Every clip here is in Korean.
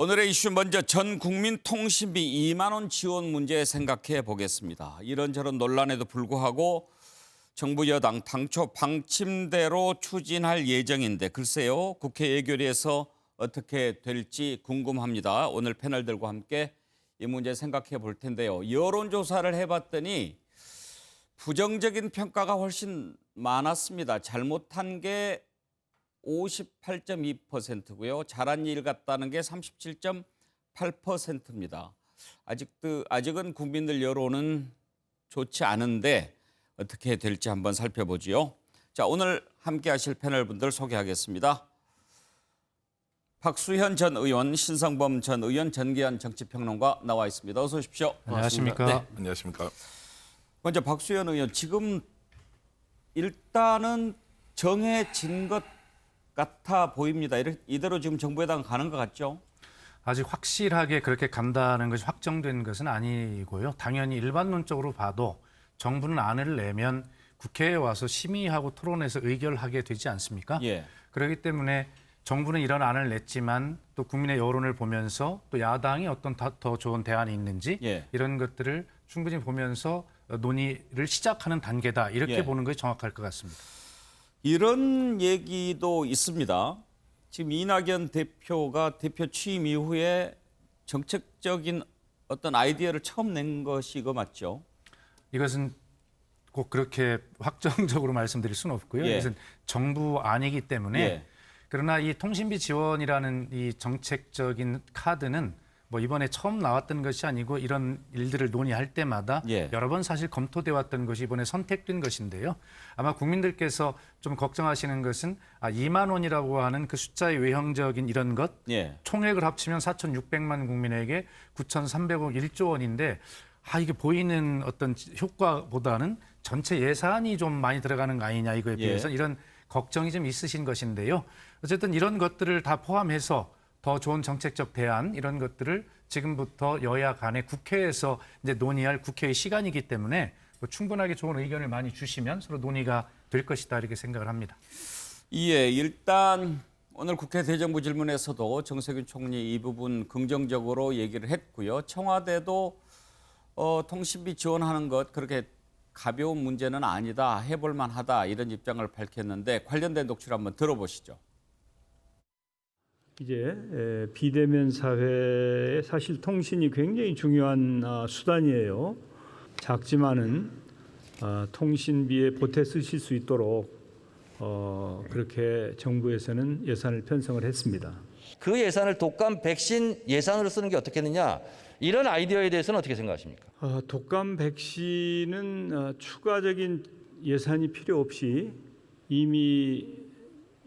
오늘의 이슈 먼저 전 국민 통신비 2만 원 지원 문제 생각해 보겠습니다. 이런저런 논란에도 불구하고 정부 여당 당초 방침대로 추진할 예정인데 글쎄요. 국회 예결위에서 어떻게 될지 궁금합니다. 오늘 패널들과 함께 이 문제 생각해 볼 텐데요. 여론조사를 해봤더니 부정적인 평가가 훨씬 많았습니다. 잘못한 게 58.2%고요. 잘한 일 같다는 게 37.8%입니다. 아직은 국민들 여론은 좋지 않은데 어떻게 될지 한번 살펴보지요. 자, 오늘 함께 하실 패널분들 소개하겠습니다. 박수현 전 의원, 신성범 전 의원, 전기현 정치평론가 나와 있습니다. 어서 오십시오. 안녕하십니까. 네. 안녕하십니까. 먼저 박수현 의원, 지금 일단은 정해진 것 같아 보입니다. 이대로 지금 정부 여당 가는 것 같죠? 아직 확실하게 그렇게 간다는 것이 확정된 것은 아니고요. 당연히 일반론적으로 봐도 정부는 안을 내면 국회에 와서 심의하고 토론해서 의결하게 되지 않습니까? 예. 그렇기 때문에 정부는 이런 안을 냈지만 또 국민의 여론을 보면서 또 야당이 어떤 더 좋은 대안이 있는지 예. 이런 것들을 충분히 보면서 논의를 시작하는 단계다. 이렇게 예. 보는 것이 정확할 것 같습니다. 이런 얘기도 있습니다. 지금 이낙연 대표가 대표 취임 이후에 정책적인 어떤 아이디어를 처음 낸 것이 이거 맞죠? 이것은 꼭 그렇게 확정적으로 말씀드릴 수는 없고요. 예. 이것은 정부 안이기 때문에 예. 그러나 이 통신비 지원이라는 이 정책적인 카드는 뭐 이번에 처음 나왔던 것이 아니고 이런 일들을 논의할 때마다 예. 여러 번 사실 검토돼 왔던 것이 이번에 선택된 것인데요. 아마 국민들께서 좀 걱정하시는 것은 2만 원이라고 하는 그 숫자의 외형적인 이런 것 예. 총액을 합치면 4,600만 국민에게 9,300억 1조 원인데 이게 보이는 어떤 효과보다는 전체 예산이 좀 많이 들어가는 거 아니냐 이거에 비해서 이런 걱정이 좀 있으신 것인데요. 어쨌든 이런 것들을 다 포함해서 더 좋은 정책적 대안 이런 것들을 지금부터 여야 간에 국회에서 이제 논의할 국회의 시간이기 때문에 충분하게 좋은 의견을 많이 주시면 서로 논의가 될 것이다 이렇게 생각을 합니다. 예, 일단 오늘 국회 대정부 질문에서도 정세균 총리 이 부분 긍정적으로 얘기를 했고요. 청와대도 통신비 지원하는 것 그렇게 가벼운 문제는 아니다, 해볼 만하다 이런 입장을 밝혔는데 관련된 녹취를 한번 들어보시죠. 이제 비대면 사회에 사실 통신이 굉장히 중요한 수단이에요. 작지만은 통신비에 보태 쓰실 수 있도록 그렇게 정부에서는 예산을 편성을 했습니다. 그 예산을 독감 백신 예산으로 쓰는 게 어떻겠느냐 이런 아이디어에 대해서는 어떻게 생각하십니까? 독감 백신은 추가적인 예산이 필요 없이 이미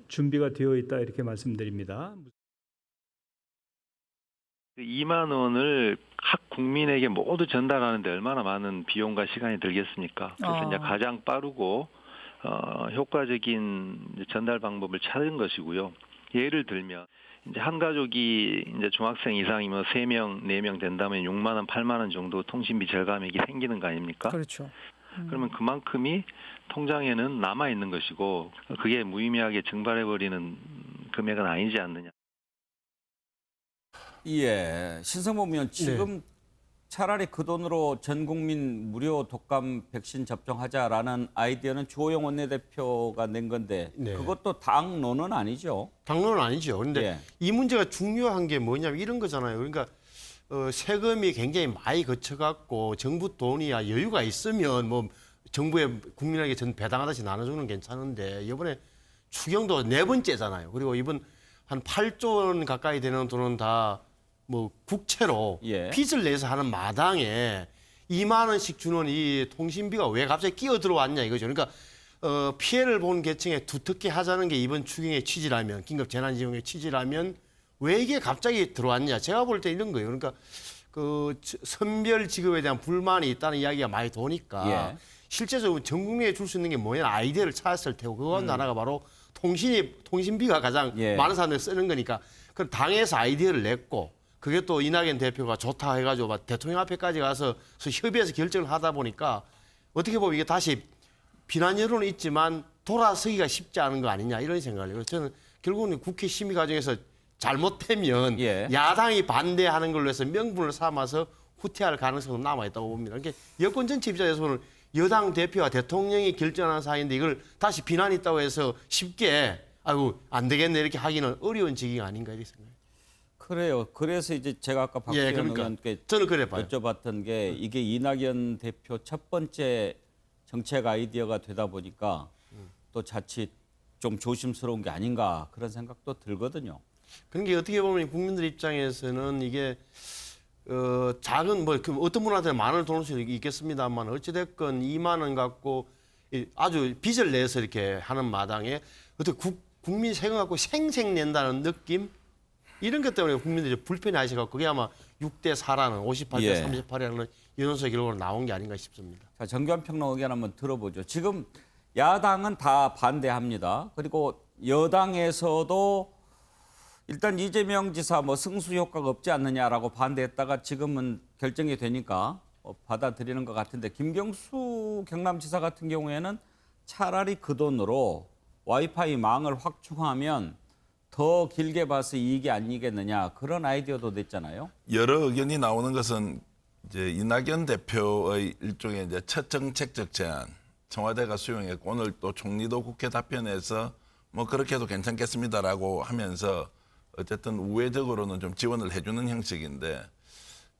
준비가 되어 있다 이렇게 말씀드립니다. 2만 원을 각 국민에게 모두 전달하는데 얼마나 많은 비용과 시간이 들겠습니까? 그래서 이제 가장 빠르고 효과적인 전달 방법을 찾은 것이고요. 예를 들면 이제 한 가족이 이제 중학생 이상이면 3명, 4명 된다면 6만 원, 8만 원 정도 통신비 절감액이 생기는 거 아닙니까? 그렇죠. 그러면 그만큼이 통장에는 남아 있는 것이고 그게 무의미하게 증발해버리는 금액은 아니지 않느냐. 예, 신성범 의원 지금 차라리 그 돈으로 전 국민 무료 독감 백신 접종하자라는 아이디어는 주호영 원내대표가 낸 건데 그것도 당론은 아니죠. 당론은 아니죠. 그런데 이 문제가 중요한 게 뭐냐면 이런 거잖아요. 그러니까 세금이 굉장히 많이 거쳐갖고 정부 돈이 여유가 있으면 뭐 정부에 국민에게 전 배당하듯이 나눠주는 괜찮은데 이번에 추경도 4번째잖아요. 그리고 이번 한 8조 원 가까이 되는 돈은 다 뭐 국채로 빚을 내서 하는 마당에 2만 원씩 주는 이 통신비가 왜 갑자기 끼어 들어왔냐 이거죠. 그러니까 피해를 본 계층에 두텁게 하자는 게 이번 추경의 취지라면 긴급 재난지원의 취지라면 왜 이게 갑자기 들어왔냐. 제가 볼 때 이런 거예요. 그러니까 그 선별 지급에 대한 불만이 있다는 이야기가 많이 도니까 실제적으로 전 국민에 줄 수 있는 게 뭐냐 아이디어를 찾았을 테고 그거 하나가 바로 통신비가 가장 많은 사람들이 쓰는 거니까 그 당에서 아이디어를 냈고 그게 또 이낙연 대표가 좋다 해가지고 막 대통령 앞에까지 가서 협의해서 결정을 하다 보니까 어떻게 보면 이게 다시 비난 여론은 있지만 돌아서기가 쉽지 않은 거 아니냐 이런 생각을 해요. 저는 결국은 국회 심의 과정에서 잘못되면 예. 야당이 반대하는 걸로 해서 명분을 삼아서 후퇴할 가능성은 남아있다고 봅니다. 그러니까 여권 전체 입장에서는 여당 대표와 대통령이 결정하는 사안인데 이걸 다시 비난이 있다고 해서 쉽게 아이고 안 되겠네 이렇게 하기는 어려운 지경이 아닌가 이렇게 생각해요. 그래요. 그래서 이제 제가 아까 박수현 그러니까 의원께 저는 그래 봐요. 여쭤봤던 게 이게 이낙연 대표 첫 번째 정책 아이디어가 되다 보니까 또 자칫 좀 조심스러운 게 아닌가 그런 생각도 들거든요. 그런 게 어떻게 보면 국민들 입장에서는 이게 작은 뭐 어떤 분한테는 만 원을 도는 수 있겠습니다만 어찌됐건 2만 원 갖고 아주 빚을 내서 이렇게 하는 마당에 어떻게 국민 세금 갖고 생색 낸다는 느낌 이런 것 때문에 국민들이 불편해 하셔서 그게 아마 6대 4라는 58대 예. 38이라는 여론조사 결과로 나온 게 아닌가 싶습니다. 자, 정규환 평론 의견 한번 들어보죠. 지금 야당은 다 반대합니다. 그리고 여당에서도 일단 이재명 지사 뭐 승수 효과가 없지 않느냐라고 반대했다가 지금은 결정이 되니까 받아들이는 것 같은데 김경수 경남지사 같은 경우에는 차라리 그 돈으로 와이파이 망을 확충하면 더 길게 봐서 이익이 아니겠느냐 그런 아이디어도 냈잖아요. 여러 의견이 나오는 것은 이제 이낙연 대표의 일종의 이제 첫 정책적 제안 청와대가 수용했고 오늘 또 총리도 국회 답변에서 뭐 그렇게 해도 괜찮겠습니다라고 하면서 어쨌든 우회적으로는 좀 지원을 해주는 형식인데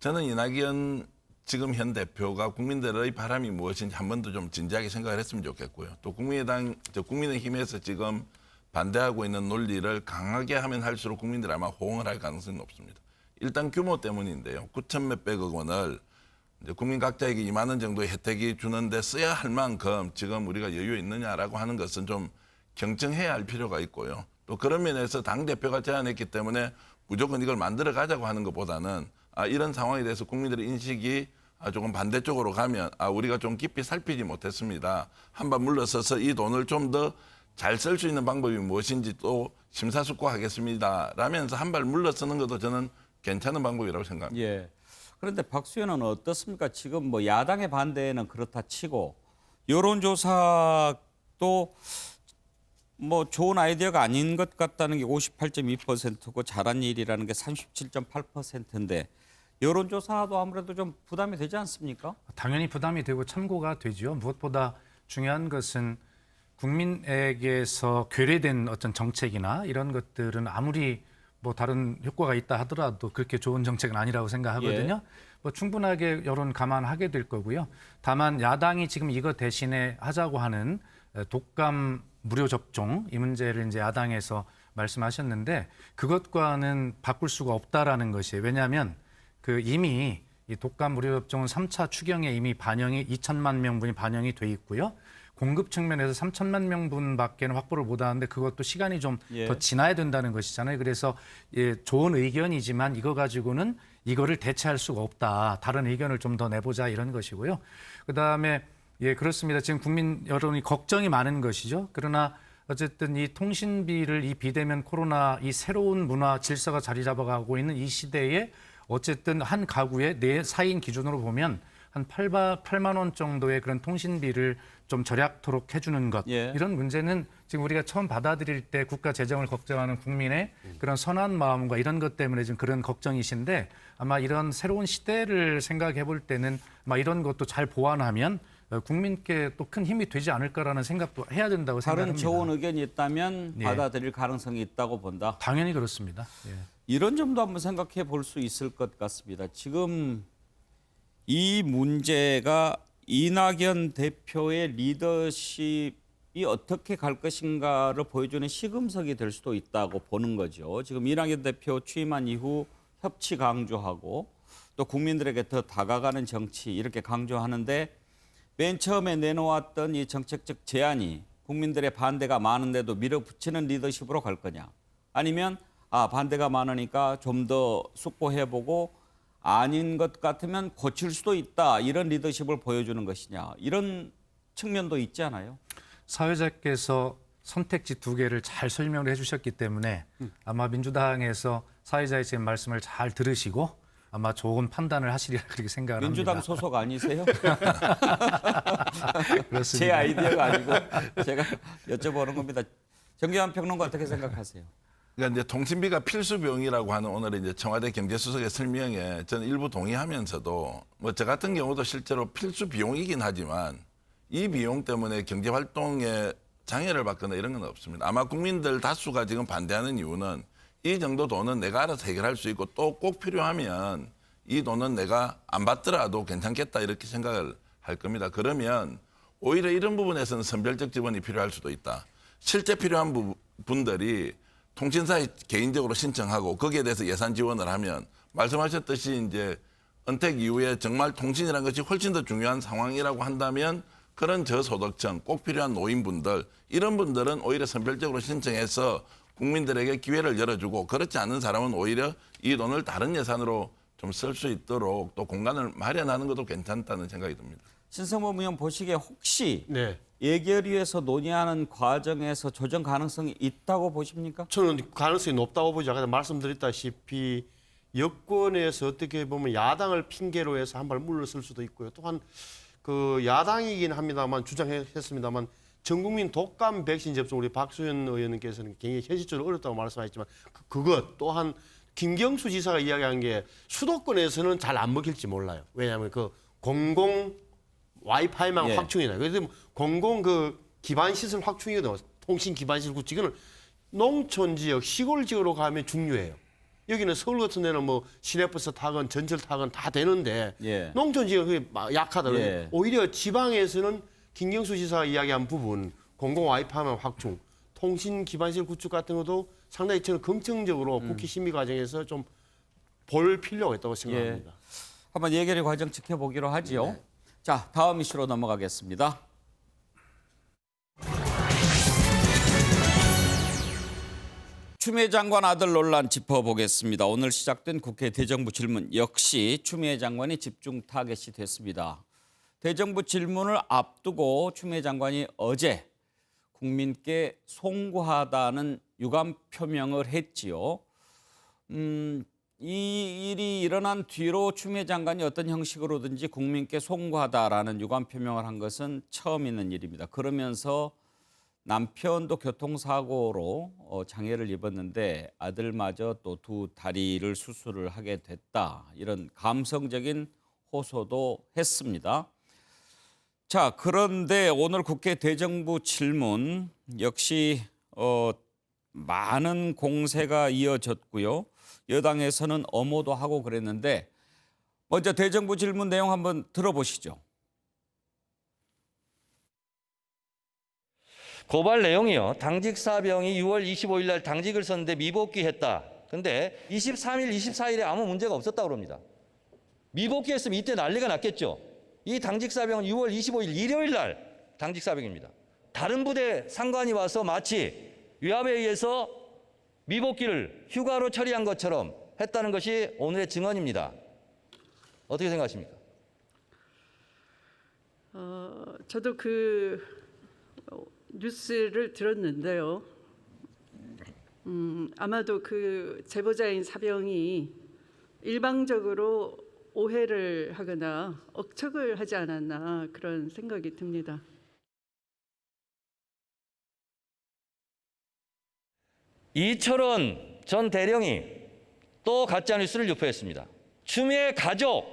저는 이낙연 지금 현 대표가 국민들의 바람이 무엇인지 한 번 더 좀 진지하게 생각을 했으면 좋겠고요. 또 국민의힘에서 지금 반대하고 있는 논리를 강하게 하면 할수록 국민들이 아마 호응을 할 가능성이 높습니다. 일단 규모 때문인데요. 9천 몇백억 원을 이제 국민 각자에게 2만 원 정도의 혜택이 주는데 써야 할 만큼 지금 우리가 여유 있느냐라고 하는 것은 좀 경청해야 할 필요가 있고요. 또 그런 면에서 당대표가 제안했기 때문에 무조건 이걸 만들어 가자고 하는 것보다는 이런 상황에 대해서 국민들의 인식이 조금 반대쪽으로 가면 우리가 좀 깊이 살피지 못했습니다. 한번 물러서서 이 돈을 좀 더 잘 쓸 수 있는 방법이 무엇인지 또 심사숙고하겠습니다. 라면서 한 발 물러서는 것도 저는 괜찮은 방법이라고 생각합니다. 예. 그런데 박수현은 어떻습니까? 지금 뭐 야당의 반대는 그렇다 치고 여론조사도 뭐 좋은 아이디어가 아닌 것 같다는 게 58.2%고 잘한 일이라는 게 37.8%인데 여론조사도 아무래도 좀 부담이 되지 않습니까? 당연히 부담이 되고 참고가 되죠. 무엇보다 중요한 것은 국민에게서 괴뢰된 어떤 정책이나 이런 것들은 아무리 뭐 다른 효과가 있다 하더라도 그렇게 좋은 정책은 아니라고 생각하거든요. 뭐 충분하게 여론 감안하게 될 거고요. 다만 야당이 지금 이거 대신에 하자고 하는 독감 무료 접종 이 문제를 이제 야당에서 말씀하셨는데 그것과는 바꿀 수가 없다라는 것이에요. 왜냐하면 그 이미 이 독감 무료 접종은 3차 추경에 이미 반영이 2천만 명분이 반영이 돼 있고요. 공급 측면에서 3천만 명분밖에는 확보를 못하는데 그것도 시간이 좀 더 지나야 된다는 것이잖아요. 그래서 좋은 의견이지만 이거 가지고는 이거를 대체할 수가 없다. 다른 의견을 좀 더 내보자 이런 것이고요. 그다음에 그렇습니다. 지금 국민 여론이 걱정이 많은 것이죠. 그러나 어쨌든 이 통신비를 이 비대면 코로나 이 새로운 문화 질서가 자리 잡아가고 있는 이 시대에 어쨌든 한 가구에 4인 기준으로 보면 한 8만 원 정도의 그런 통신비를 좀 절약토록 해주는 것. 이런 문제는 지금 우리가 처음 받아들일 때 국가 재정을 걱정하는 국민의 그런 선한 마음과 이런 것 때문에 지금 그런 걱정이신데 아마 이런 새로운 시대를 생각해 볼 때는 아마 이런 것도 잘 보완하면 국민께 또 큰 힘이 되지 않을까라는 생각도 해야 된다고 다른 생각합니다. 좋은 의견이 있다면 예. 받아들일 가능성이 있다고 본다. 당연히 그렇습니다. 예. 이런 점도 한번 생각해 볼 수 있을 것 같습니다. 지금 이 문제가 이낙연 대표의 리더십이 어떻게 갈 것인가를 보여주는 시금석이 될 수도 있다고 보는 거죠. 지금 이낙연 대표 취임한 이후 협치 강조하고 또 국민들에게 더 다가가는 정치 이렇게 강조하는데 맨 처음에 내놓았던 이 정책적 제안이 국민들의 반대가 많은데도 밀어붙이는 리더십으로 갈 거냐 아니면 반대가 많으니까 좀 더 숙고해보고 아닌 것 같으면 고칠 수도 있다 이런 리더십을 보여주는 것이냐 이런 측면도 있지 않아요? 사회자께서 선택지 2개를 잘 설명을 해주셨기 때문에 아마 민주당에서 사회자의 제 말씀을 잘 들으시고 아마 좋은 판단을 하시리라 그렇게 생각을 민주당 합니다. 소속 아니세요? 그렇습니다. 제 아이디어가 아니고 제가 여쭤보는 겁니다. 정규환 평론가 어떻게 생각하세요? 그러니까 이제 통신비가 필수 비용이라고 하는 오늘 이제 청와대 경제수석의 설명에 저는 일부 동의하면서도 뭐 저 같은 경우도 실제로 필수 비용이긴 하지만 이 비용 때문에 경제 활동에 장애를 받거나 이런 건 없습니다. 아마 국민들 다수가 지금 반대하는 이유는 이 정도 돈은 내가 알아서 해결할 수 있고 또 꼭 필요하면 이 돈은 내가 안 받더라도 괜찮겠다 이렇게 생각을 할 겁니다. 그러면 오히려 이런 부분에서는 선별적 지원이 필요할 수도 있다. 실제 필요한 분들이 통신사에 개인적으로 신청하고 거기에 대해서 예산 지원을 하면 말씀하셨듯이 이제 은퇴 이후에 정말 통신이라는 것이 훨씬 더 중요한 상황이라고 한다면 그런 저소득층, 꼭 필요한 노인분들 이런 분들은 오히려 선별적으로 신청해서 국민들에게 기회를 열어주고 그렇지 않은 사람은 오히려 이 돈을 다른 예산으로 좀 쓸 수 있도록 또 공간을 마련하는 것도 괜찮다는 생각이 듭니다. 신성범 의원 보시기에 혹시 네. 예결위에서 논의하는 과정에서 조정 가능성이 있다고 보십니까? 저는 가능성이 높다고 보죠. 아까 말씀드렸다시피 여권에서 어떻게 보면 야당을 핑계로 해서 한 발 물러설 수도 있고요. 또한 그 야당이긴 합니다만 주장했습니다만 전 국민 독감 백신 접종 우리 박수현 의원님께서는 굉장히 현실적으로 어렵다고 말씀하셨지만 그것 또한 김경수 지사가 이야기한 게 수도권에서는 잘 안 먹힐지 몰라요. 왜냐하면 그 공공 와이파이만 예. 확충이나 그래서 공공 그 기반 시설 확충이거든요. 통신 기반 시설 구축 이거는 농촌 지역 시골 지역으로 가면 중요해요. 여기는 서울 같은 데는 뭐 시내버스 타건 전철 타건 다 되는데 예. 농촌 지역이 약하다. 예. 오히려 지방에서는 김경수 지사가 이야기한 부분 공공 와이파이만 확충, 통신 기반시설 구축 같은 것도 상당히 저는 긍정적으로 국회 심의 과정에서 좀 볼 필요가 있다고 생각합니다. 예. 한번 예결위 과정 지켜보기로 하지요. 네. 자, 다음 이슈로 넘어가겠습니다. 추미애 장관 아들 논란 짚어보겠습니다. 오늘 시작된 국회 대정부 질문 역시 추미애 장관이 집중 타겟이 됐습니다. 대정부 질문을 앞두고 추미애 장관이 어제 국민께 송구하다는 유감 표명을 했지요. 이 일이 일어난 뒤로 추미애 장관이 어떤 형식으로든지 국민께 송구하다라는 유감 표명을 한 것은 처음 있는 일입니다. 그러면서 남편도 교통사고로 장애를 입었는데 아들마저 또 두 다리를 수술을 하게 됐다. 이런 감성적인 호소도 했습니다. 자, 그런데 오늘 국회 대정부 질문 역시 많은 공세가 이어졌고요. 여당에서는 엄호도 하고 그랬는데 먼저 대정부 질문 내용 한번 들어보시죠. 고발 내용이요. 당직 사병이 6월 25일 날 당직을 썼는데 미복귀했다. 근데 23일, 24일에 아무 문제가 없었다고 그럽니다. 미복귀했으면 이때 난리가 났겠죠. 이 당직 사병은 6월 25일 일요일 날 당직 사병입니다. 다른 부대 상관이 와서 마치 위압에 의해서 미복귀를 휴가로 처리한 것처럼 했다는 것이 오늘의 증언입니다. 어떻게 생각하십니까? 저도 그 뉴스를 들었는데요. 아마도 그 제보자인 사병이 일방적으로 오해를 하거나 억측을 하지 않았나 그런 생각이 듭니다. 이철원 전 대령이 또 가짜 뉴스를 유포했습니다. 추미애 가족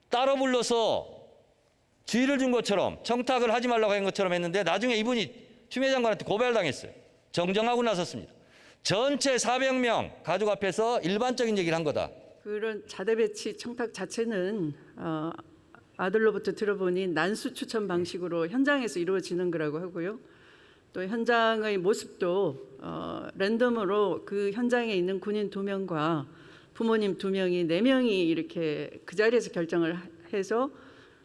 따로 불러서 주의를 준 것처럼 청탁을 하지 말라고 한 것처럼 했는데 나중에 이분이 추미애 장관한테 고발당했어요. 정정하고 나섰습니다. 전체 400명 가족 앞에서 일반적인 얘기를 한 거다. 그런 자대 배치 청탁 자체는 아들로부터 들어보니 난수 추천 방식으로 현장에서 이루어지는 거라고 하고요. 또 현장의 모습도 랜덤으로 그 현장에 있는 군인 2명과 부모님 2명이 4명이 이렇게 그 자리에서 결정을 해서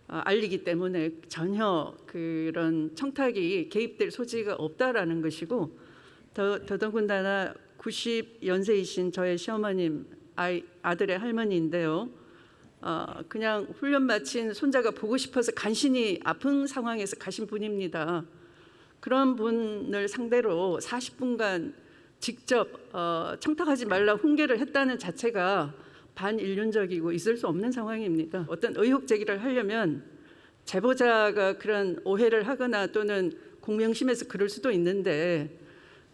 알리기 때문에 전혀 그런 청탁이 개입될 소지가 없다라는 것이고 더더군다나 90연세이신 저의 시어머님 아들의 할머니인데요. 그냥 훈련 마친 손자가 보고 싶어서 간신히 아픈 상황에서 가신 분입니다. 그런 분을 상대로 40분간 직접 청탁하지 말라 훈계를 했다는 자체가 반인륜적이고 있을 수 없는 상황입니다. 어떤 의혹 제기를 하려면 제보자가 그런 오해를 하거나 또는 공명심에서 그럴 수도 있는데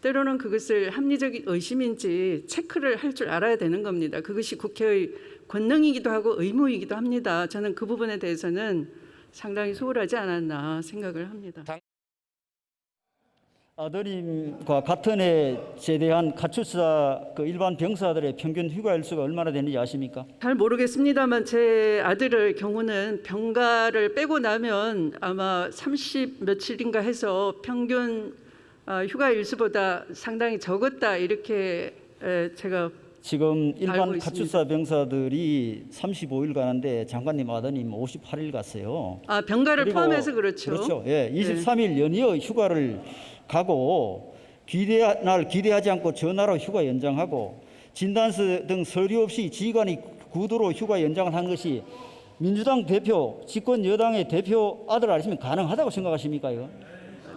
때로는 그것을 합리적 의심인지 체크를 할 줄 알아야 되는 겁니다. 그것이 국회의 권능이기도 하고 의무이기도 합니다. 저는 그 부분에 대해서는 상당히 소홀하지 않았나 생각을 합니다. 아드님과 같은 해 제대한 가출사 그 일반 병사들의 평균 휴가 일수가 얼마나 되는지 아십니까? 잘 모르겠습니다만 제 아들의 경우는 병가를 빼고 나면 아마 30 며칠인가 해서 평균 휴가 일수보다 상당히 적었다 이렇게 제가 지금 알고 일반 있습니다. 가출사 병사들이 35일 가는데 장관님 아드님 58일 갔어요. 병가를 그리고 포함해서 그렇죠. 그렇죠. 예, 23일 연이어 휴가를 가고 기대하지 않고 전화로 휴가 연장하고 진단서 등 서류 없이 지휘관이 구두로 휴가 연장을 한 것이 민주당 대표, 집권 여당의 대표 아들 아니시면 가능하다고 생각하십니까? 이거?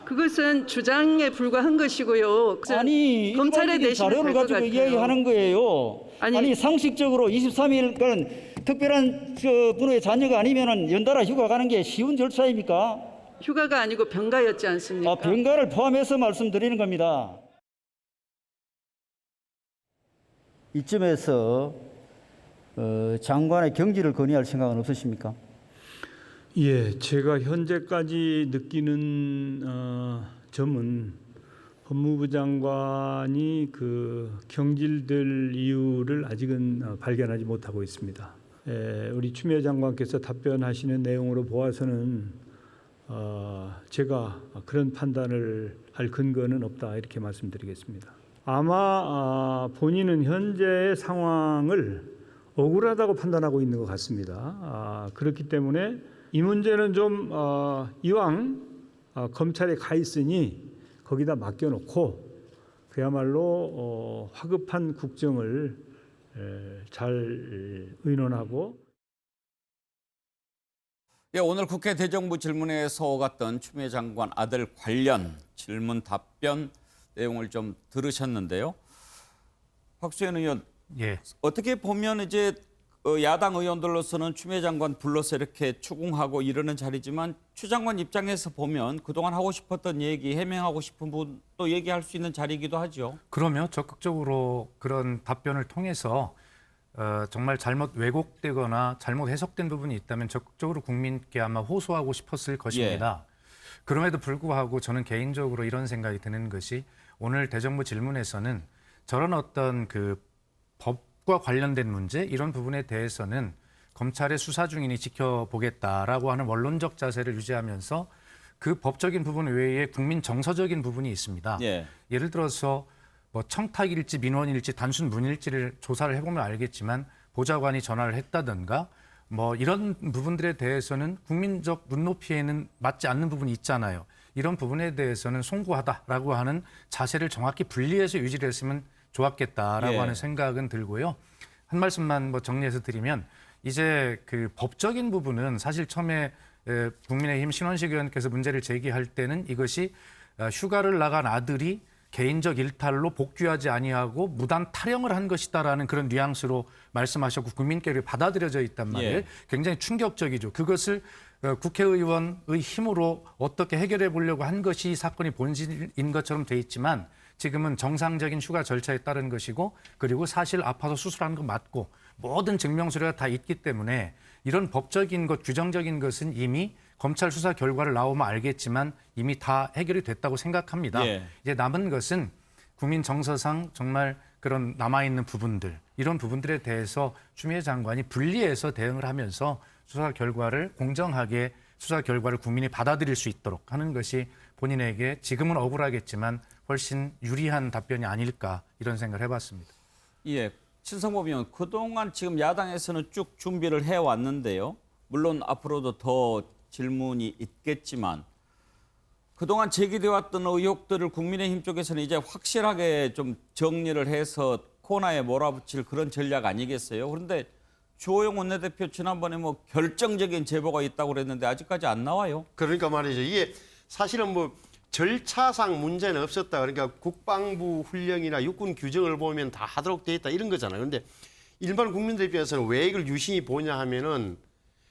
그것은 주장에 불과한 것이고요. 아니 검찰에 일반적인 내시면 자료를 될 것 가지고 같아요. 이야기하는 거예요. 아니, 상식적으로 23일간 특별한 분의 자녀가 아니면은 연달아 휴가 가는 게 쉬운 절차입니까? 휴가가 아니고 병가였지 않습니까? 병가를 포함해서 말씀드리는 겁니다. 이쯤에서 장관의 경질을 건의할 생각은 없으십니까? 예, 제가 현재까지 느끼는 점은 법무부 장관이 그 경질될 이유를 아직은 발견하지 못하고 있습니다. 우리 추미애 장관께서 답변하시는 내용으로 보아서는 제가 그런 판단을 할 근거는 없다 이렇게 말씀드리겠습니다. 아마 본인은 현재의 상황을 억울하다고 판단하고 있는 것 같습니다. 그렇기 때문에 이 문제는 좀 이왕 검찰에 가 있으니 거기다 맡겨놓고 그야말로 화급한 국정을 잘 의논하고. 예, 오늘 국회 대정부 질문에서 오갔던 추미애 장관 아들 관련 질문 답변 내용을 좀 들으셨는데요. 박수현 의원, 예. 어떻게 보면 이제 야당 의원들로서는 추미애 장관 불러서 이렇게 추궁하고 이러는 자리지만 추 장관 입장에서 보면 그동안 하고 싶었던 얘기, 해명하고 싶은 부분 또 얘기할 수 있는 자리이기도 하죠. 그러면 적극적으로 그런 답변을 통해서 정말 잘못 왜곡되거나 잘못 해석된 부분이 있다면 적극적으로 국민께 아마 호소하고 싶었을 것입니다. 그럼에도 불구하고 저는 개인적으로 이런 생각이 드는 것이 오늘 대정부 질문에서는 저런 어떤 그 법과 관련된 문제 이런 부분에 대해서는 검찰의 수사 중이니 지켜보겠다라고 하는 원론적 자세를 유지하면서 그 법적인 부분 외에 국민 정서적인 부분이 있습니다. 예를 들어서 뭐 청탁일지 민원일지 단순 문일지를 조사를 해보면 알겠지만 보좌관이 전화를 했다든가 뭐 이런 부분들에 대해서는 국민적 눈높이에는 맞지 않는 부분이 있잖아요. 이런 부분에 대해서는 송구하다라고 하는 자세를 정확히 분리해서 유지를 했으면 좋았겠다라고 하는 생각은 들고요. 한 말씀만 뭐 정리해서 드리면 이제 그 법적인 부분은 사실 처음에 국민의힘 신원식 의원께서 문제를 제기할 때는 이것이 휴가를 나간 아들이 개인적 일탈로 복귀하지 아니하고 무단 탈영을 한 것이다라는 그런 뉘앙스로 말씀하셨고 국민께 받아들여져 있단 말이에요. 굉장히 충격적이죠. 그것을 국회의원의 힘으로 어떻게 해결해 보려고 한 것이 사건의 본질인 것처럼 돼 있지만 지금은 정상적인 휴가 절차에 따른 것이고 그리고 사실 아파서 수술한 거 맞고 모든 증명서류가 다 있기 때문에 이런 법적인 것, 규정적인 것은 이미 검찰 수사 결과를 나오면 알겠지만 이미 다 해결이 됐다고 생각합니다. 이제 남은 것은 국민 정서상 정말 그런 남아있는 부분들, 이런 부분들에 대해서 추미애 장관이 분리해서 대응을 하면서 수사 결과를 공정하게 수사 결과를 국민이 받아들일 수 있도록 하는 것이 본인에게 지금은 억울하겠지만 훨씬 유리한 답변이 아닐까 이런 생각을 해봤습니다. 예, 친성범 의원, 그동안 지금 야당에서는 쭉 준비를 해왔는데요. 물론 앞으로도 더 질문이 있겠지만 그동안 제기되어 왔던 의혹들을 국민의힘 쪽에서는 이제 확실하게 좀 정리를 해서 코너에 몰아붙일 그런 전략 아니겠어요? 그런데 주호영 원내대표 지난번에 뭐 결정적인 제보가 있다고 그랬는데 아직까지 안 나와요. 그러니까 말이죠. 이게 사실은 뭐 절차상 문제는 없었다. 그러니까 국방부 훈령이나 육군 규정을 보면 다 하도록 돼 있다 이런 거잖아요. 그런데 일반 국민들 입장에서는 왜 이걸 유심히 보냐 하면은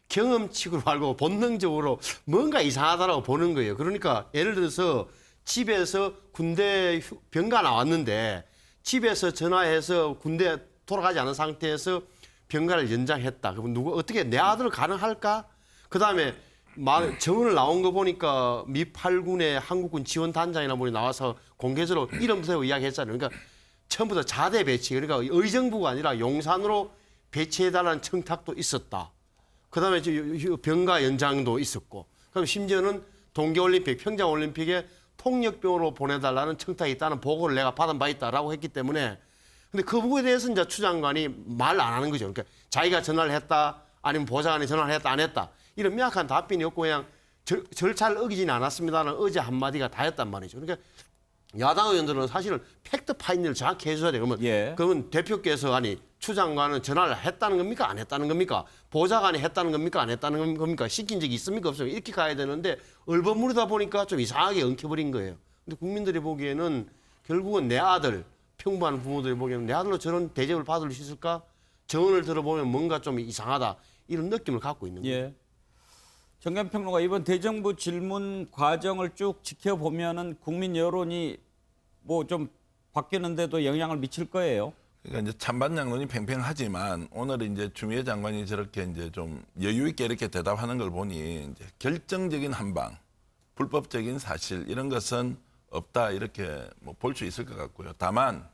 경험칙으로 알고 본능적으로 뭔가 이상하다라고 보는 거예요. 그러니까 예를 들어서 집에서 군대 병가 나왔는데 집에서 전화해서 군대 돌아가지 않은 상태에서 병가를 연장했다. 그러면 누구 어떻게 내 아들을 가능할까? 그다음에 정원을 나온 거 보니까 미 8군의 한국군 지원단장이나 분이 나와서 공개적으로 이름 세워 이야기했잖아요. 그러니까 처음부터 자대 배치, 그러니까 의정부가 아니라 용산으로 배치해달라는 청탁도 있었다. 그다음에 병가 연장도 있었고, 그럼 심지어는 동계올림픽, 평창올림픽에 통역병으로 보내달라는 청탁이 있다는 보고를 내가 받은 바 있다라고 했기 때문에, 근데 그 부분에 대해서 이제 추 장관이 말 안 하는 거죠. 그러니까 자기가 전화를 했다, 아니면 보좌관이 전화를 했다, 안 했다, 이런 명확한 답변이 없고 그냥 절차를 어기지는 않았습니다는 어제 한마디가 다였단 말이죠. 그러니까 야당 의원들은 사실은 팩트 파인딩을 정확히 해줘야 돼요. 그러면, 예. 그러면 대표께서 아니 추 장관은 전화를 했다는 겁니까? 안 했다는 겁니까? 보좌관이 했다는 겁니까? 안 했다는 겁니까? 시킨 적이 있습니까? 없습니까? 이렇게 가야 되는데 얼버무리다 보니까 좀 이상하게 엉켜버린 거예요. 근데 국민들이 보기에는 결국은 내 아들, 평범한 부모들이 보기에는 내 아들로 저런 대접을 받을 수 있을까? 정언을 들어보면 뭔가 좀 이상하다. 이런 느낌을 갖고 있는 거예요. 예. 정경평론가, 이번 대정부 질문 과정을 쭉 지켜보면은 국민 여론이 뭐 좀 바뀌는데도 영향을 미칠 거예요. 그러니까 이제 찬반 양론이 팽팽하지만 오늘 이제 추미애 장관이 저렇게 이제 좀 여유 있게 이렇게 대답하는 걸 보니 이제 결정적인 한방, 불법적인 사실 이런 것은 없다 이렇게 뭐 볼 수 있을 것 같고요. 다만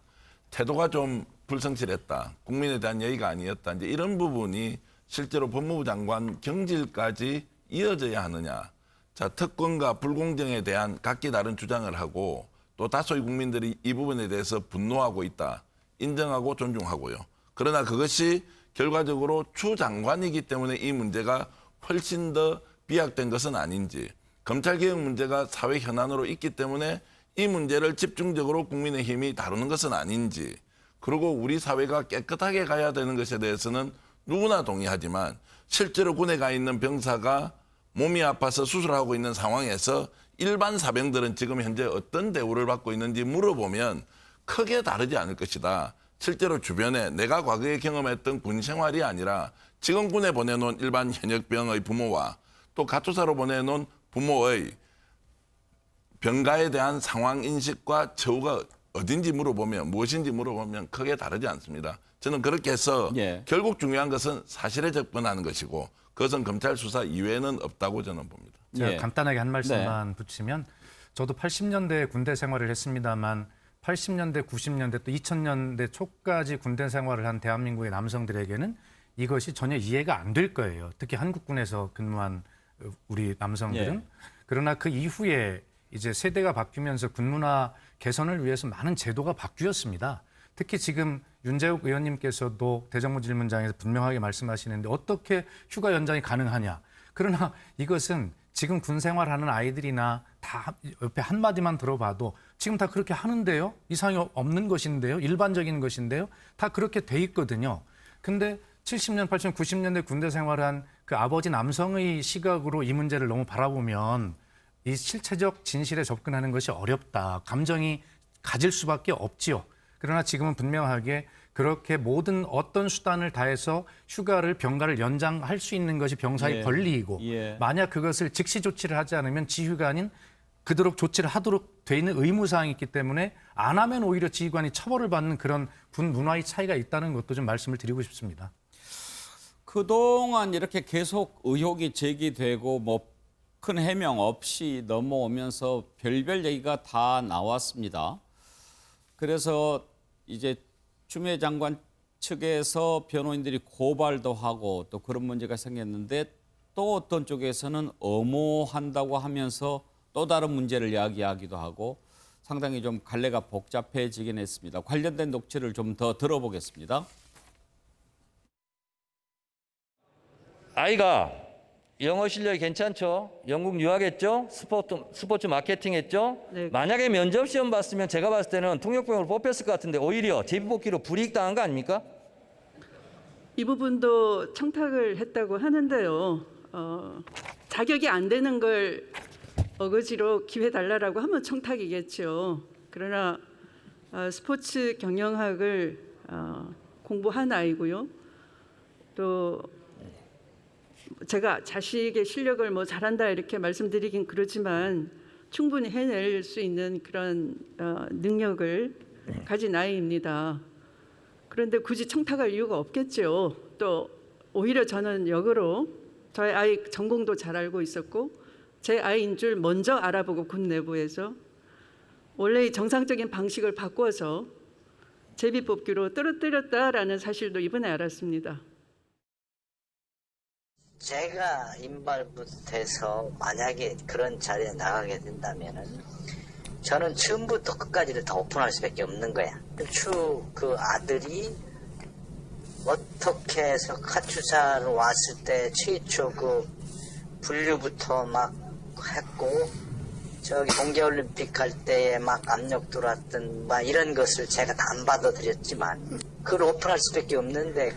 태도가 좀 불성실했다, 국민에 대한 예의가 아니었다, 이제 이런 부분이 실제로 법무부 장관 경질까지 이어져야 하느냐. 자, 특권과 불공정에 대한 각기 다른 주장을 하고 또 다수의 국민들이 이 부분에 대해서 분노하고 있다. 인정하고 존중하고요. 그러나 그것이 결과적으로 추 장관이기 때문에 이 문제가 훨씬 더 비약된 것은 아닌지, 검찰개혁 문제가 사회 현안으로 있기 때문에 이 문제를 집중적으로 국민의힘이 다루는 것은 아닌지, 그리고 우리 사회가 깨끗하게 가야 되는 것에 대해서는 누구나 동의하지만 실제로 군에 가 있는 병사가 몸이 아파서 수술하고 있는 상황에서 일반 사병들은 지금 현재 어떤 대우를 받고 있는지 물어보면 크게 다르지 않을 것이다. 실제로 주변에 내가 과거에 경험했던 군 생활이 아니라 지금 군에 보내놓은 일반 현역병의 부모와 또 가투사로 보내놓은 부모의 병가에 대한 상황 인식과 처우가 어딘지 물어보면, 무엇인지 물어보면 크게 다르지 않습니다. 저는 그렇게 해서 예. 결국 중요한 것은 사실에 접근하는 것이고 그것은 검찰 수사 이외에는 없다고 저는 봅니다. 제가 예. 간단하게 한 말씀만 붙이면, 저도 80년대 군대 생활을 했습니다만 80년대, 90년대 또 2000년대 초까지 군대 생활을 한 대한민국의 남성들에게는 이것이 전혀 이해가 안 될 거예요. 특히 한국군에서 근무한 우리 남성들은. 예. 그러나 그 이후에 이제 세대가 바뀌면서 군문화 개선을 위해서 많은 제도가 바뀌었습니다. 특히 지금 윤재욱 의원님께서도 대정부 질문장에서 분명하게 말씀하시는데 어떻게 휴가 연장이 가능하냐. 그러나 이것은 지금 군 생활하는 아이들이나 다 옆에 한마디만 들어봐도 지금 다 그렇게 하는데요. 이상이 없는 것인데요. 일반적인 것인데요. 다 그렇게 돼 있거든요. 근데 70년, 80년, 90년대 군대 생활한 그 아버지 남성의 시각으로 이 문제를 너무 바라보면 이 실체적 진실에 접근하는 것이 어렵다. 감정이 가질 수밖에 없지요. 그러나 지금은 분명하게 그렇게 모든 어떤 수단을 다해서 휴가를, 병가를 연장할 수 있는 것이 병사의 예. 권리이고 예. 만약 그것을 즉시 조치를 하지 않으면 지휘가 아닌 그도록 조치를 하도록 돼 있는 의무사항이 있기 때문에 안 하면 오히려 지휘관이 처벌을 받는 그런 군 문화의 차이가 있다는 것도 좀 말씀을 드리고 싶습니다. 그동안 이렇게 계속 의혹이 제기되고 뭐 큰 해명 없이 넘어오면서 별별 얘기가 다 나왔습니다. 그래서 이제 추미애 장관 측에서 변호인들이 고발도 하고 또 그런 문제가 생겼는데 또 어떤 쪽에서는 엄호한다고 하면서 또 다른 문제를 이야기하기도 하고 상당히 좀 갈래가 복잡해지긴 했습니다. 관련된 녹취를 좀 더 들어보겠습니다. 아이가 영어 실력이 괜찮죠? 영국 유학했죠? 스포츠 마케팅 했죠? 네. 만약에 면접 시험 봤으면 제가 봤을 때는 통역병으로 뽑혔을 것 같은데 오히려 제비뽑기로 불이익당한 거 아닙니까? 이 부분도 청탁을 했다고 하는데요. 자격이 안 되는 걸 어거지로 기회 달라라고 하면 청탁이겠죠. 그러나 스포츠 경영학을 공부한 아이고요. 또 제가 자식의 실력을 뭐 잘한다 이렇게 말씀드리긴 그러지만 충분히 해낼 수 있는 그런 능력을 가진 아이입니다. 그런데 굳이 청탁할 이유가 없겠죠. 또 오히려 저는 역으로 저희 아이 전공도 잘 알고 있었고 제 아이인 줄 먼저 알아보고 군 내부에서 원래 정상적인 방식을 바꿔서 제비뽑기로 떨어뜨렸다라는 사실도 이번에 알았습니다. 제가 인발부터해서 만약에 그런 자리에 나가게 된다면은 저는 처음부터 끝까지를 다 오픈할 수밖에 없는 거야. 그 아들이 어떻게 해서 카투사로 왔을 때 최초 그 분류부터 막 했고 저기 동계올림픽 할 때에 막 압력 들어왔던 막 이런 것을 제가 다 안 받아들였지만 그걸 오픈할 수밖에 없는데.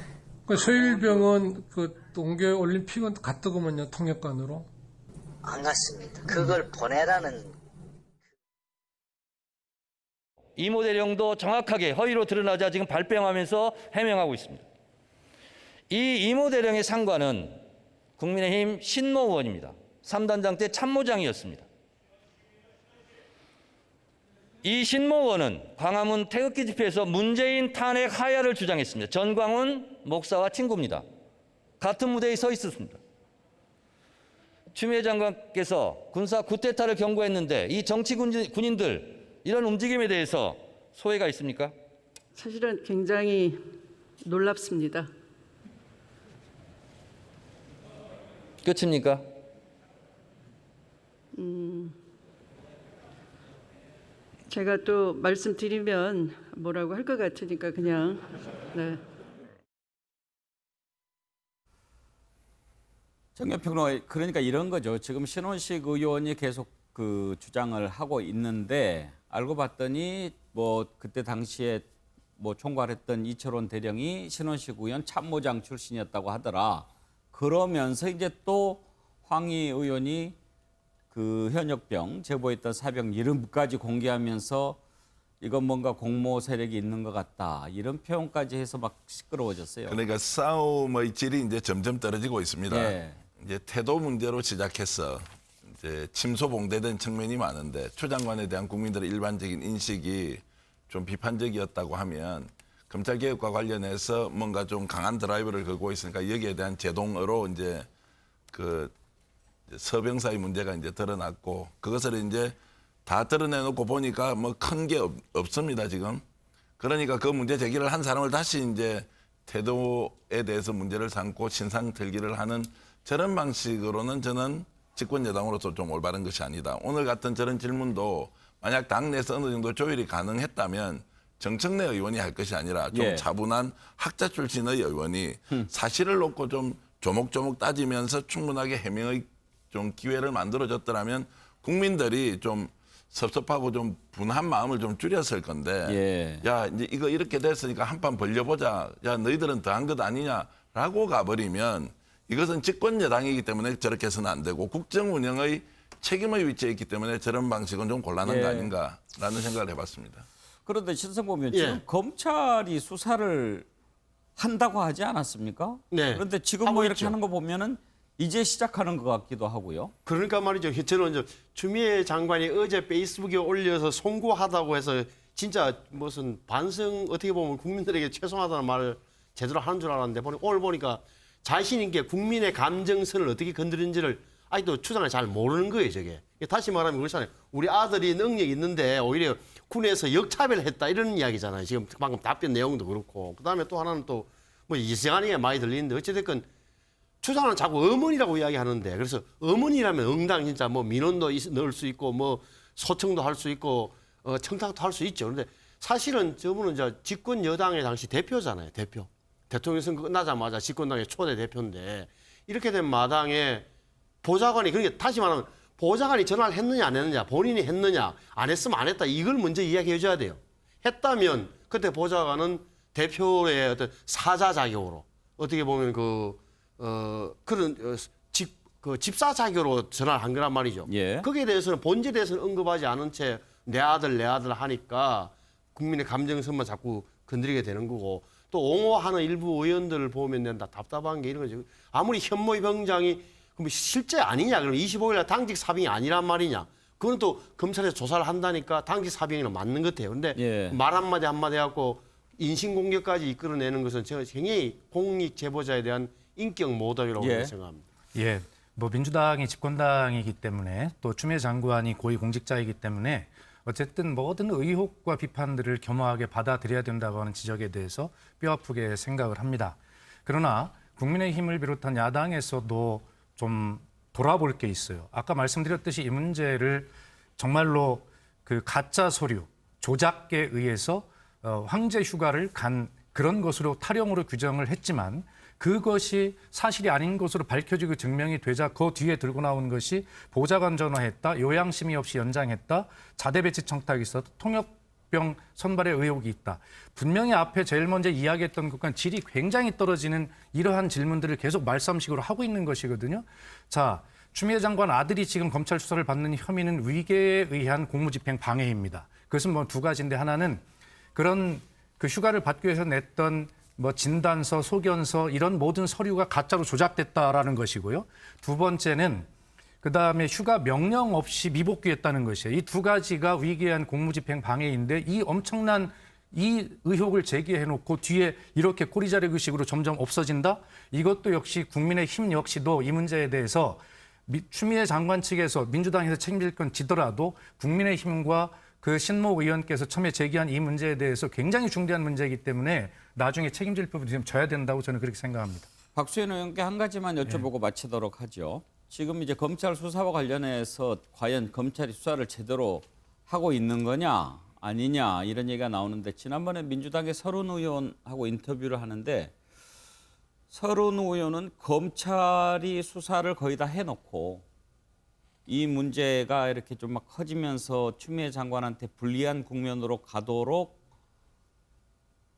그 소일병은 그 동계올림픽은 갔더구먼요, 통역관으로. 안 갔습니다. 그걸 보내라는. 이모 대령도 정확하게 허위로 드러나자 지금 발뺌하면서 해명하고 있습니다. 이 이모 대령의 상관은 국민의힘 신모 의원입니다. 3단장 때 참모장이었습니다. 이 신모 의원은 광화문 태극기 집회에서 문재인 탄핵 하야를 주장했습니다. 전광훈 목사와 친구입니다. 같은 무대에 서 있었습니다. 추미애 장관께서 군사 쿠데타를 경고했는데 이 정치 군인들 이런 움직임에 대해서 소회가 있습니까? 사실은 굉장히 놀랍습니다. 끝입니까? 제가 또 말씀드리면 뭐라고 할 것 같으니까 그냥 네. 정연평론 그러니까 이런 거죠. 지금 신원식 의원이 계속 그 주장을 하고 있는데 알고 봤더니 뭐 그때 당시에 뭐 총괄했던 이철원 대령이 신원식 의원 참모장 출신이었다고 하더라. 그러면서 이제 또 황희 의원이 그 현역병 제보했던 사병 이름까지 공개하면서 이건 뭔가 공모 세력이 있는 것 같다 이런 표현까지 해서 막 시끄러워졌어요. 그러니까 싸움의 질이 이제 점점 떨어지고 있습니다. 예. 이제 태도 문제로 시작해서 이제 침소봉대된 측면이 많은데 추 장관에 대한 국민들의 일반적인 인식이 좀 비판적이었다고 하면 검찰 개혁과 관련해서 뭔가 좀 강한 드라이브를 걸고 있으니까 여기에 대한 제동으로 이제 그 서병사의 문제가 이제 드러났고 그것을 이제 다 드러내놓고 보니까 뭐 큰 게 없습니다 지금. 그러니까 그 문제 제기를 한 사람을 다시 이제 태도에 대해서 문제를 삼고 신상 들기를 하는 저런 방식으로는 저는 집권 여당으로서 좀 올바른 것이 아니다. 오늘 같은 저런 질문도 만약 당내에서 어느 정도 조율이 가능했다면 정청래 의원이 할 것이 아니라 좀 예. 차분한 학자 출신의 의원이 사실을 놓고 좀 조목조목 따지면서 충분하게 해명의 좀 기회를 만들어줬더라면 국민들이 좀 섭섭하고 좀 분한 마음을 좀 줄였을 건데 예. 야 이제 이거 이렇게 됐으니까 한판 벌려보자. 야 너희들은 더한 것 아니냐라고 가버리면 이것은 집권 여당이기 때문에 저렇게 해서는 안 되고 국정 운영의 책임의 위치에 있기 때문에 저런 방식은 좀 곤란한 예. 거 아닌가라는 생각을 해봤습니다. 그런데 신성범 의원 예. 지금 검찰이 수사를 한다고 하지 않았습니까? 네. 그런데 지금 하고 뭐 이렇게 있죠. 하는 거 보면은 이제 시작하는 것 같기도 하고요. 그러니까 말이죠. 저는 이제 추미애 장관이 어제 페이스북에 올려서 송구하다고 해서 진짜 무슨 반성 어떻게 보면 국민들에게 죄송하다는 말을 제대로 하는 줄 알았는데 오늘 보니까 자신 있게 국민의 감정선을 어떻게 건드린지를 아직도 추장을 잘 모르는 거예요, 저게. 다시 말하면 그렇잖아요. 우리 아들이 능력이 있는데 오히려 군에서 역차별했다 이런 이야기잖아요. 지금 방금 답변 내용도 그렇고. 그다음에 또 하나는 또 뭐 이상한 얘기가 많이 들리는데 어찌됐건 추장은 자꾸 어머니라고 이야기하는데 그래서 어머니라면 응당 진짜 뭐 민원도 넣을 수 있고 뭐 소청도 할 수 있고 청탁도 할 수 있죠. 그런데 사실은 저분은 이제 집권 여당의 당시 대표잖아요. 대표. 대통령 선거 끝나자마자 집권당의 초대 대표인데 이렇게 된 마당에 보좌관이 그러니까 다시 말하면 보좌관이 전화를 했느냐 안 했느냐 본인이 했느냐 안 했으면 안 했다 이걸 먼저 이야기해 줘야 돼요. 했다면 그때 보좌관은 대표의 어떤 사자 자격으로 어떻게 보면 집사 자격으로 전화를 한 거란 말이죠. 예. 거기에 대해서는 본질에 대해서는 언급하지 않은 채 내 아들 하니까 국민의 감정선만 자꾸 건드리게 되는 거고 또 옹호하는 일부 의원들을 보면 난 답답한 게 이런 거죠. 아무리 현모의 병장이 그럼 실제 아니냐? 그럼 25일 날 당직 사병이 아니란 말이냐? 그건 또 검찰에서 조사를 한다니까 당직 사병이랑 맞는 것 같아요. 근데 예. 말 한마디 한마디 하고 인신공격까지 이끌어내는 것은 제가 굉장히 공익 제보자에 대한 인격 모독이라고 예. 생각합니다. 예, 뭐 민주당이 집권당이기 때문에 또 추미애 장관이 고위공직자이기 때문에 어쨌든 모든 의혹과 비판들을 겸허하게 받아들여야 된다고 하는 지적에 대해서 뼈아프게 생각을 합니다. 그러나 국민의힘을 비롯한 야당에서도 좀 돌아볼 게 있어요. 아까 말씀드렸듯이 이 문제를 정말로 그 가짜 서류, 조작에 의해서 황제 휴가를 간 그런 것으로 타령으로 규정을 했지만 그것이 사실이 아닌 것으로 밝혀지고 증명이 되자 그 뒤에 들고 나온 것이 보좌관 전화했다, 요양심의 없이 연장했다, 자대 배치 청탁이 있었다, 통역병 선발의 의혹이 있다. 분명히 앞에 제일 먼저 이야기했던 것과 질이 굉장히 떨어지는 이러한 질문들을 계속 말싸움식으로 하고 있는 것이거든요. 자, 추미애 장관 아들이 지금 검찰 수사를 받는 혐의는 위계에 의한 공무집행 방해입니다. 그것은 뭐 두 가지인데 하나는 그런 그 휴가를 받기 위해서 냈던 뭐 진단서, 소견서 이런 모든 서류가 가짜로 조작됐다라는 것이고요. 두 번째는 그다음에 휴가 명령 없이 미복귀했다는 것이에요. 이 두 가지가 위계한 공무집행 방해인데 이 엄청난 이 의혹을 제기해놓고 뒤에 이렇게 꼬리자르기식으로 점점 없어진다? 이것도 역시 국민의힘 역시도 이 문제에 대해서 추미애 장관 측에서 민주당에서 책임질 건 지더라도 국민의힘과 그 신모 의원께서 처음에 제기한 이 문제에 대해서 굉장히 중대한 문제이기 때문에 나중에 책임질 부분이 좀 져야 된다고 저는 그렇게 생각합니다. 박수현 의원께 한 가지만 여쭤보고 마치도록 하죠. 지금 이제 검찰 수사와 관련해서 과연 검찰이 수사를 제대로 하고 있는 거냐 아니냐 이런 얘기가 나오는데 지난번에 민주당의 서른 의원하고 인터뷰를 하는데 서른 의원은 검찰이 수사를 거의 다 해놓고 이 문제가 이렇게 좀 막 커지면서 추미애 장관한테 불리한 국면으로 가도록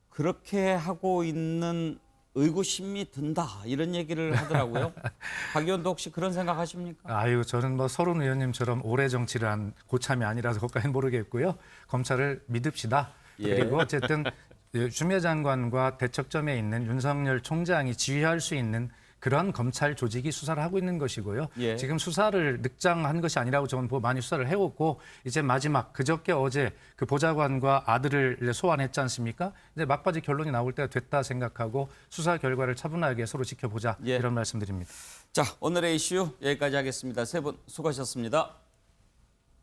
그렇게 하고 있는 의구심이 든다 이런 얘기를 하더라고요. 박 의원도 혹시 그런 생각하십니까? 아유, 저는 뭐 서른 의원님처럼 오래 정치를 한 고참이 아니라서 그것까지는 모르겠고요. 검찰을 믿읍시다. 예. 그리고 어쨌든 추미애 장관과 대척점에 있는 윤석열 총장이 지휘할 수 있는 그런 검찰 조직이 수사를 하고 있는 것이고요. 예. 지금 수사를 늑장한 것이 아니라고 저는 보고 많이 수사를 해왔고 이제 마지막 그저께 어제 그 보좌관과 아들을 소환했지 않습니까? 이제 막바지 결론이 나올 때가 됐다 생각하고 수사 결과를 차분하게 서로 지켜보자 예. 이런 말씀드립니다. 자, 오늘의 이슈 여기까지 하겠습니다. 세 분 수고하셨습니다.